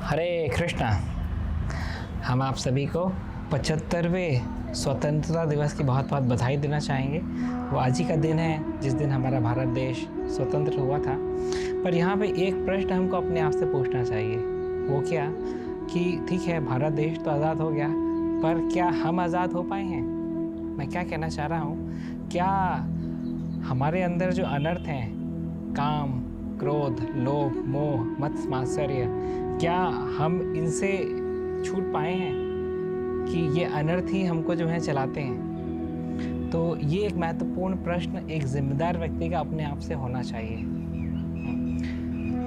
हरे कृष्णा। हम आप सभी को 75वें स्वतंत्रता दिवस की बहुत बहुत बधाई देना चाहेंगे। वो आज ही का दिन है जिस दिन हमारा भारत देश स्वतंत्र हुआ था। पर यहाँ पे एक प्रश्न हमको अपने आप से पूछना चाहिए, वो क्या कि ठीक है भारत देश तो आज़ाद हो गया, पर क्या हम आज़ाद हो पाए हैं? मैं क्या कहना चाह रहा हूँ, क्या हमारे अंदर जो अनर्थ हैं, काम, क्रोध, लोभ, मोह, मत्स, मात्सर्य, क्या हम इनसे छूट पाए हैं कि ये अनर्थ ही हमको जो है चलाते हैं? तो ये एक महत्वपूर्ण प्रश्न एक जिम्मेदार व्यक्ति का अपने आप से होना चाहिए।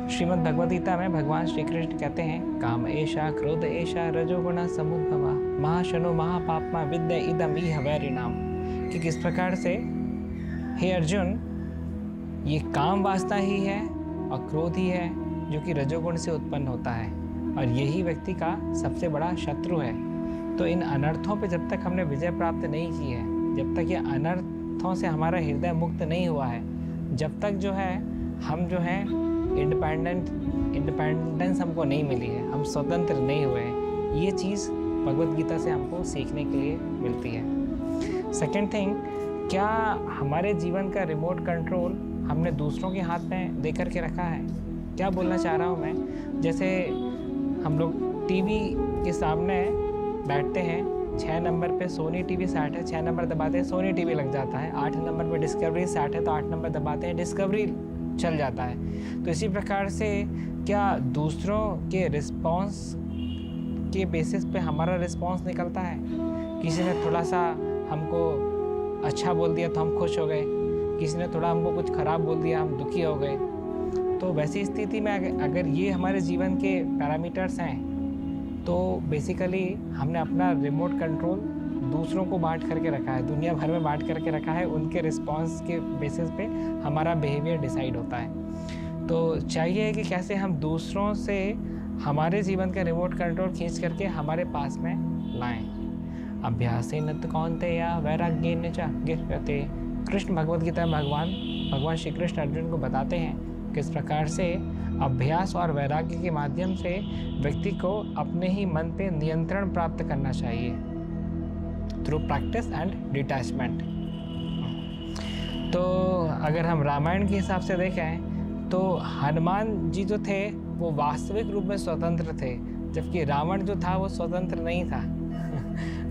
श्रीमद् भगवद गीता में भगवान श्री कृष्ण कहते हैं, काम एषा क्रोध एषा रजोगुण समुद्भवा महाशनो महापापमा विद्या इदम इह वैरिणाम। कि किस प्रकार से हे अर्जुन, ये काम वासना ही है और क्रोध ही है जो कि रजोगुण से उत्पन्न होता है, और यही व्यक्ति का सबसे बड़ा शत्रु है। तो इन अनर्थों पे जब तक हमने विजय प्राप्त नहीं की है, जब तक ये अनर्थों से हमारा हृदय मुक्त नहीं हुआ है, जब तक जो है हम जो है इंडिपेंडेंस हमको नहीं मिली है, हम स्वतंत्र नहीं हुए हैं, ये चीज़ भगवद गीता से हमको सीखने के लिए मिलती है। सेकेंड थिंग, क्या हमारे जीवन का रिमोट कंट्रोल हमने दूसरों के हाथ में दे करके रखा है? क्या बोलना चाह रहा हूँ मैं, जैसे हम लोग टीवी के सामने बैठते हैं, 6 नंबर पे सोनी टीवी सेट है, 6 नंबर दबाते हैं सोनी टीवी लग जाता है, 8 नंबर पे डिस्कवरी सेट है तो 8 नंबर दबाते हैं डिस्कवरी चल जाता है। तो इसी प्रकार से क्या दूसरों के रिस्पॉन्स के बेसिस पे हमारा रिस्पॉन्स निकलता है? किसी ने थोड़ा सा हमको अच्छा बोल दिया तो हम खुश हो गए, किसी ने थोड़ा हमको कुछ ख़राब बोल दिया हम दुखी हो गए। तो वैसी स्थिति में अगर ये हमारे जीवन के पैरामीटर्स हैं, तो बेसिकली हमने अपना रिमोट कंट्रोल दूसरों को बांट करके रखा है, दुनिया भर में बांट करके रखा है, उनके रिस्पांस के बेसिस पे हमारा बिहेवियर डिसाइड होता है। तो चाहिए कि कैसे हम दूसरों से हमारे जीवन का रिमोट कंट्रोल खींच करके हमारे पास में लाएं। अभ्यासेन तु कौन्तेय वैराग्येन च गृह्यते। कृष्ण भगवद गीता में भगवान श्री कृष्ण अर्जुन को बताते हैं किस प्रकार से अभ्यास और वैराग्य के माध्यम से व्यक्ति को अपने ही मन पे नियंत्रण प्राप्त करना चाहिए, थ्रू प्रैक्टिस एंड डिटैचमेंट। तो अगर हम रामायण के हिसाब से देखें तो हनुमान जी जो थे वो वास्तविक रूप में स्वतंत्र थे, जबकि रावण जो था वो स्वतंत्र नहीं था।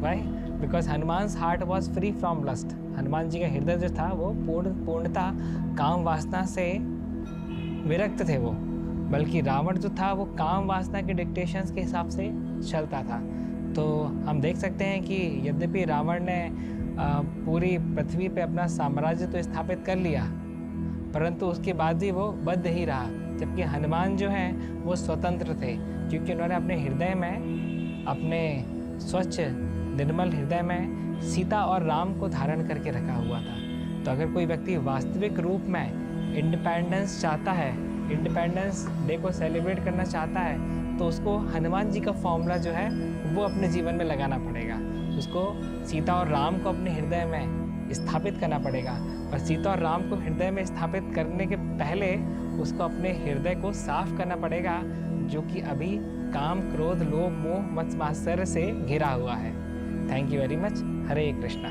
Why? Because Hanuman's heart was free from lust. Hanuman ji का हृदय जो था वो पूर्णतः काम वासना से विरक्त थे वो, बल्कि रावण जो था वो काम वासना के डिक्टेशंस के हिसाब से चलता था। तो हम देख सकते हैं कि यद्यपि रावण ने पूरी पृथ्वी पे अपना साम्राज्य तो स्थापित कर लिया, परंतु उसके बाद भी वो बद्ध ही रहा, जबकि हनुमान जो है वो स्वतंत्र थे, क्योंकि उन्होंने अपने हृदय में, अपने स्वच्छ निर्मल हृदय में सीता और राम को धारण करके रखा हुआ था। तो अगर कोई व्यक्ति वास्तविक रूप में इंडिपेंडेंस चाहता है, इंडिपेंडेंस डे को सेलिब्रेट करना चाहता है, तो उसको हनुमान जी का फॉर्मूला जो है वो अपने जीवन में लगाना पड़ेगा। उसको सीता और राम को अपने हृदय में स्थापित करना पड़ेगा, और सीता और राम को हृदय में स्थापित करने के पहले उसको अपने हृदय को साफ करना पड़ेगा, जो कि अभी काम, क्रोध, लोभ, मोह, मत्स, मात्सर्य से घिरा हुआ है। Thank you very much. Hare Krishna.